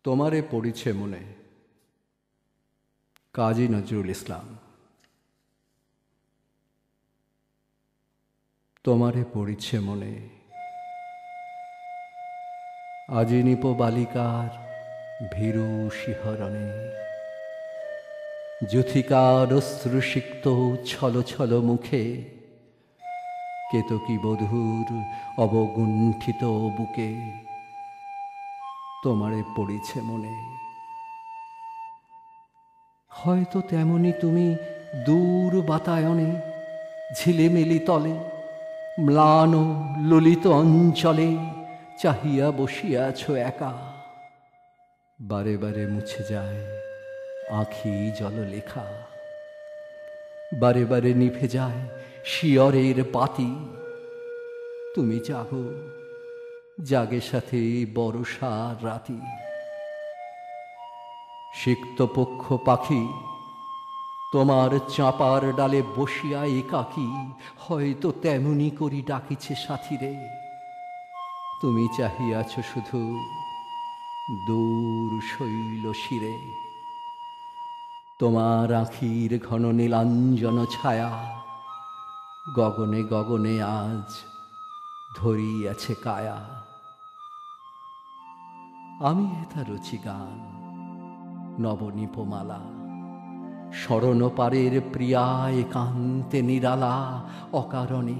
তোমারে পড়িছে মনে। কাজী নজরুল ইসলাম। তোমারে পড়িছে মনে, আজি নিপ বালিকার ভীরু শিহরণে, যুথিকার অশ্রুসিক্ত ছল ছল মুখে, কেতকী বধূর অবগুণ্ঠিত বুকে তোমারে পড়িছে মনে। হয়তো তেমনি তুমি দূর বাতায়নে, ঝিলিমিলি তলে, ম্লান ললিত অঞ্চলে চাহিয়া বসিয়াছ একা। বারে বারে মুছে যায় আঁখি জললেখা, বারে বারে নিভে যায় শিয়রের বাতি। তুমি জাগো, জাগে সাথে বর্ষার রাতি। সিক্তপক্ষ পাখি তোমার চাঁপার ডালে বসিয়া একাকী হয়তো তেমনি করি ডাকিছে সাথীরে। তুমি চাহিয়াছ শুধু দূর শৈল শিরে। তোমার আখির ঘন নীলাঞ্জন ছায়া গগনে গগনে আজ ধরিয়াছে কায়া। আমি হেথা রচি গান নবনীপমালা, স্মরণপারের প্রিয়া একান্তে নিরালা অকারণে।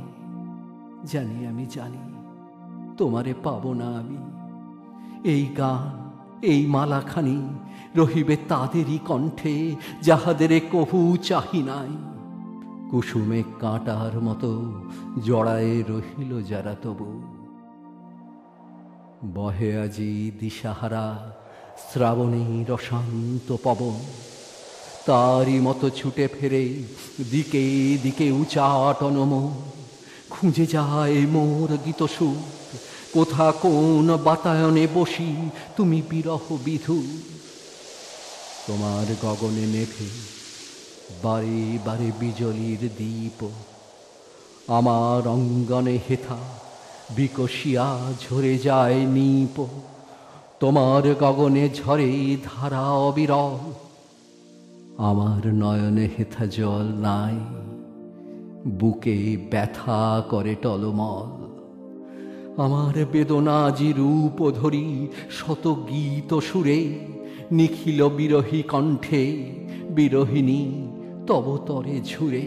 জানি আমি জানি তোমারে পাব না আমি। এই গান এই মালাখানি রহিবে তাদেরই কণ্ঠে যাহাদের কভু চাহি নাই। কুসুমে কাঁটার মতো জড়ায়ে রহিল যারা তবু। বহে আজি দিশাহারা শ্রাবণীর অশান্ত পবন, তারই মতো ছুটে ফেরে দিকে দিকে উচাটন মন। খুঁজে যায় মোর গীতসুর, কোথা কোন বাতায়নে বসি তুমি বিরহ বিধু। তোমার গগনে নেভে বারে বারে বিজলির দীপ, আমার অঙ্গনে হেথা বিকশিয়া ঝরে যায় নীপ। তোমার গগনে ঝরে ধারা অবিরল, আমার নয়নে হেথা জল নাই, বুকে ব্যথা করে টলমল। আমার বেদনাজি রূপ ধরি শত গীত সুরে, নিখিল বিরহী কণ্ঠে বিরহিণী তব তরে ঝুরে।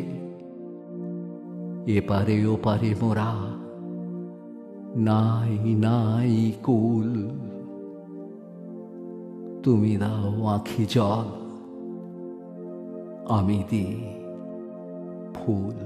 এপারে ওপারে মোরা নাই নাই কুল, তুমি দাও আঁখি জল, আমি দিই ফুল।